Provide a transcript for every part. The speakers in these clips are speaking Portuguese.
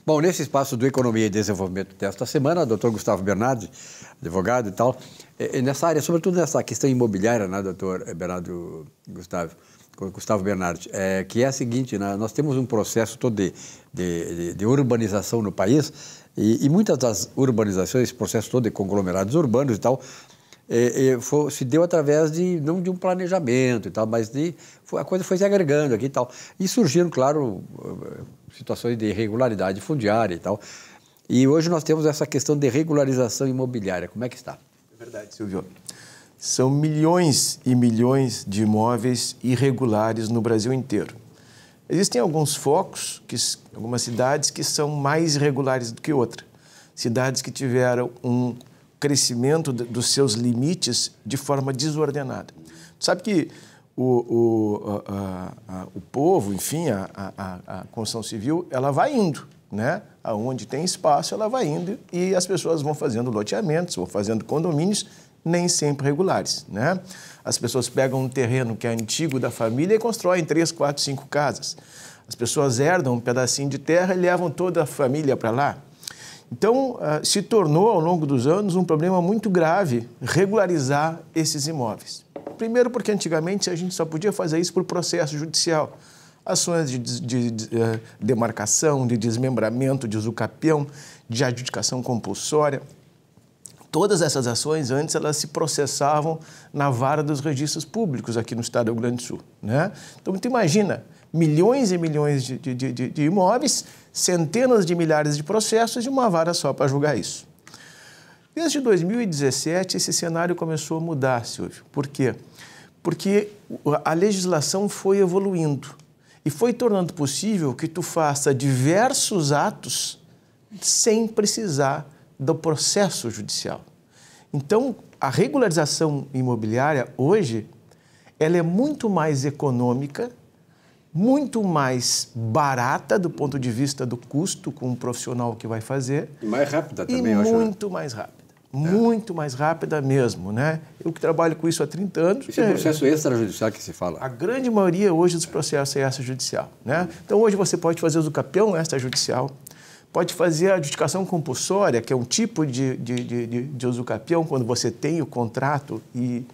Bom, nesse espaço do Economia e Desenvolvimento desta semana, o doutor Gustavo Bernardi, advogado e tal, nessa área, sobretudo nessa questão imobiliária, né, doutor Gustavo Bernardi, que é a seguinte, né, nós temos um processo todo de urbanização no país e muitas das urbanizações, esse processo todo de conglomerados urbanos e tal, se deu através não de um planejamento e tal, mas a coisa foi se agregando aqui e tal. E surgiram, claro, situações de irregularidade fundiária e tal. E hoje nós temos essa questão de regularização imobiliária. Como é que está? É verdade, Silvio. São milhões e milhões de imóveis irregulares no Brasil inteiro. Existem alguns focos, algumas cidades que são mais irregulares do que outras. Cidades que tiveram um crescimento dos seus limites de forma desordenada. Sabe que o povo, enfim, a construção civil, ela vai indo, né? Aonde tem espaço, ela vai indo e as pessoas vão fazendo loteamentos, vão fazendo condomínios, nem sempre regulares, né? As pessoas pegam um terreno que é antigo da família e constroem 3, 4, 5 casas. As pessoas herdam um pedacinho de terra e levam toda a família para lá. Então, se tornou, ao longo dos anos, um problema muito grave regularizar esses imóveis. Primeiro porque, antigamente, a gente só podia fazer isso por processo judicial. Ações de demarcação, de desmembramento, de usucapião, de adjudicação compulsória. Todas essas ações, antes, elas se processavam na vara dos registros públicos aqui no estado do Rio Grande do Sul, né? Então, tu imagina, milhões e milhões de imóveis, centenas de milhares de processos e uma vara só para julgar isso. Desde 2017, esse cenário começou a mudar, Silvio. Por quê? Porque a legislação foi evoluindo e foi tornando possível que tu faça diversos atos sem precisar do processo judicial. Então, a regularização imobiliária, hoje, ela é muito mais econômica, muito mais barata do ponto de vista do custo com o profissional que vai fazer. E mais rápida também, eu acho. Muito mais rápida. Muito mais rápida mesmo, né? Eu que trabalho com isso há 30 anos... Esse é o processo extrajudicial que se fala? A grande maioria hoje dos processos é extrajudicial, né? Então, hoje você pode fazer o usucapião extrajudicial, pode fazer a adjudicação compulsória, que é um tipo de usucapião, quando você tem o contrato e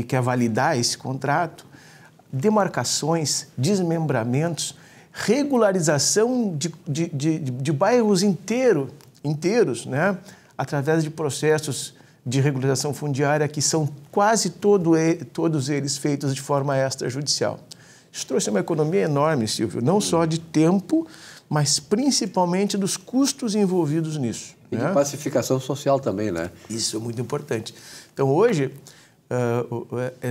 quer validar esse contrato, demarcações, desmembramentos, regularização de bairros inteiros, né? Através de processos de regularização fundiária que são quase todos eles feitos de forma extrajudicial. Isso trouxe uma economia enorme, Silvio, não só de tempo, mas principalmente dos custos envolvidos nisso. E de pacificação social também, né? Isso é muito importante. Então, hoje,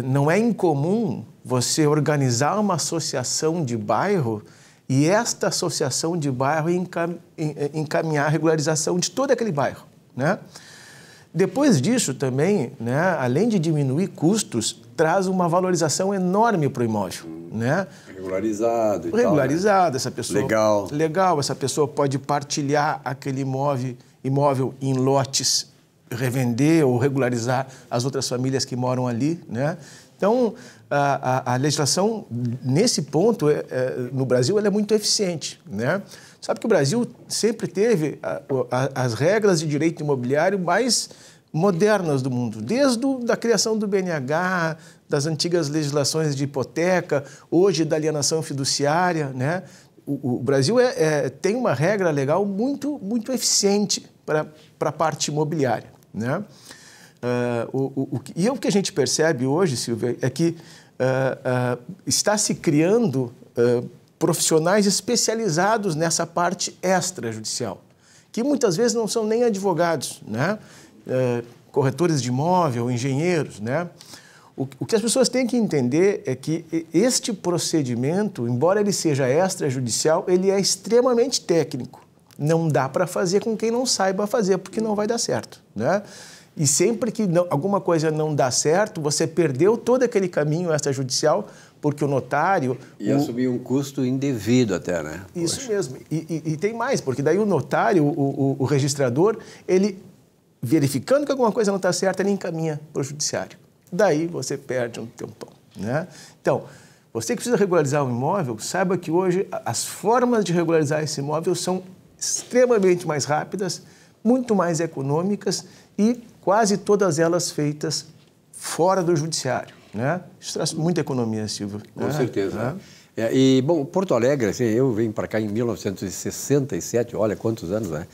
não é incomum você organizar uma associação de bairro e esta associação de bairro encaminhar a regularização de todo aquele bairro, né? Depois disso também, né, além de diminuir custos, traz uma valorização enorme para o imóvel, né? Regularizado e regularizado, tal, né? Essa pessoa... Legal. Legal, essa pessoa pode partilhar aquele imóvel em lotes, revender ou regularizar as outras famílias que moram ali, né? Então, a legislação, nesse ponto, no Brasil, ela é muito eficiente, né? Sabe que o Brasil sempre teve as regras de direito imobiliário mais modernas do mundo, desde a criação do BNH, das antigas legislações de hipoteca, hoje da alienação fiduciária, né? O Brasil tem uma regra legal muito, muito eficiente para a parte imobiliária, né? E o que a gente percebe hoje, Silvia, é que está se criando profissionais especializados nessa parte extrajudicial, que muitas vezes não são nem advogados, né? Corretores de imóvel, engenheiros, né? O que as pessoas têm que entender é que este procedimento, embora ele seja extrajudicial, ele é extremamente técnico. Não dá para fazer com quem não saiba fazer, porque não vai dar certo, né? E sempre que alguma coisa não dá certo, você perdeu todo aquele caminho extrajudicial, porque o notário... E assumir um custo indevido até, né? Isso Poxa. Mesmo. E tem mais, porque daí o notário, o registrador, ele, verificando que alguma coisa não está certa, ele encaminha para o judiciário. Daí você perde um tempão, né? Então, você que precisa regularizar um imóvel, saiba que hoje as formas de regularizar esse imóvel são extremamente mais rápidas, muito mais econômicas e quase todas elas feitas fora do judiciário, né? Isso traz muita economia, Silvio. Com certeza. E, bom, Porto Alegre, assim, eu vim para cá em 1967, olha quantos anos, né?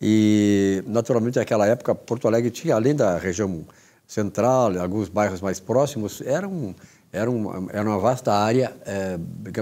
E, naturalmente, naquela época, Porto Alegre tinha, além da região central, alguns bairros mais próximos, era uma vasta área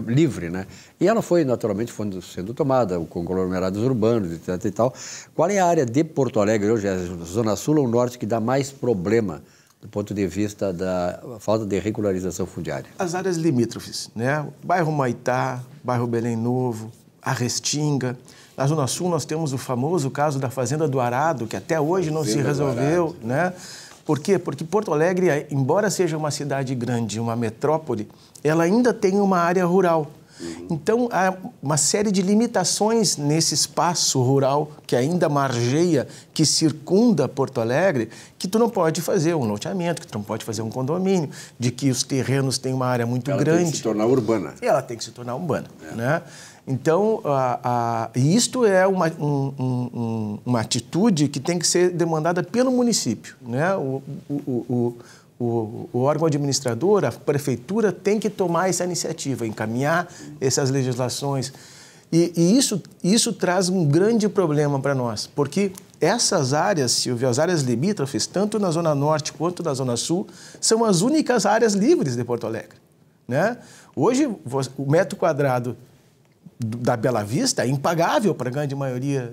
livre, né? E ela foi, naturalmente, sendo tomada, com conglomerados urbanos, etc. e tal. Qual é a área de Porto Alegre hoje, a Zona Sul ou Norte, que dá mais problema do ponto de vista da falta de regularização fundiária? As áreas limítrofes, né? Bairro Humaitá, bairro Belém Novo, a Restinga. Na Zona Sul nós temos o famoso caso da Fazenda do Arado, que até hoje não se resolveu, né? Por quê? Porque Porto Alegre, embora seja uma cidade grande, uma metrópole, ela ainda tem uma área rural. Então, há uma série de limitações nesse espaço rural que ainda margeia, que circunda Porto Alegre, que tu não pode fazer um loteamento, que tu não pode fazer um condomínio, de que os terrenos têm uma área muito grande. Ela tem que se tornar urbana. E ela tem que se tornar urbana, né? Então, isto é uma atitude que tem que ser demandada pelo município, né? O órgão administrador, a prefeitura, tem que tomar essa iniciativa, encaminhar essas legislações. E isso traz um grande problema para nós, porque essas áreas, Silvio, as áreas limítrofes, tanto na Zona Norte quanto na Zona Sul, são as únicas áreas livres de Porto Alegre, né? Hoje, o metro quadrado da Bela Vista é impagável para a grande maioria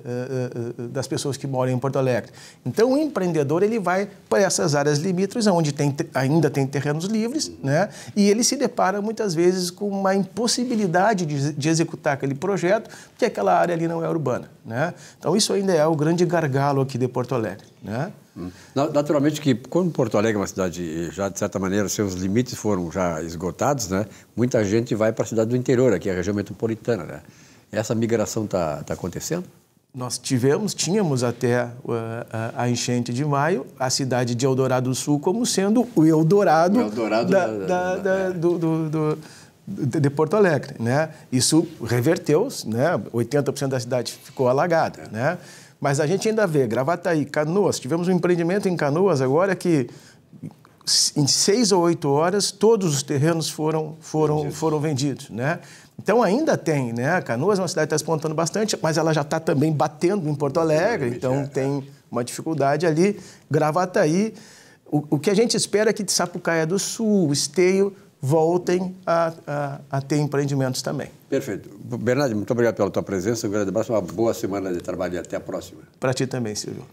das pessoas que moram em Porto Alegre. Então, o empreendedor ele vai para essas áreas limítrofes, onde ainda tem terrenos livres, né? E ele se depara muitas vezes com uma impossibilidade de executar aquele projeto, porque aquela área ali não é urbana, né? Então, isso ainda é o grande gargalo aqui de Porto Alegre, né? Naturalmente que, como Porto Alegre é uma cidade, já de certa maneira, seus limites foram já esgotados, né? Muita gente vai para a cidade do interior, aqui a região metropolitana, né? Essa migração está acontecendo? Nós tínhamos até a enchente de maio, a cidade de Eldorado do Sul como sendo o Eldorado, de Porto Alegre, né? Isso reverteu, né? 80% da cidade ficou alagada, né? Mas a gente ainda vê Gravataí, Canoas, tivemos um empreendimento em Canoas agora que em 6 ou 8 horas todos os terrenos foram vendidos, né? Então ainda tem, né? Canoas é uma cidade que está espontando bastante, mas ela já está também batendo em Porto Alegre, então tem uma dificuldade ali. Gravataí, o que a gente espera é que de Sapucaia do Sul, Esteio, voltem a ter empreendimentos também. Perfeito. Bernardo, muito obrigado pela tua presença, um grande abraço, uma boa semana de trabalho e até a próxima. Para ti também, Silvio.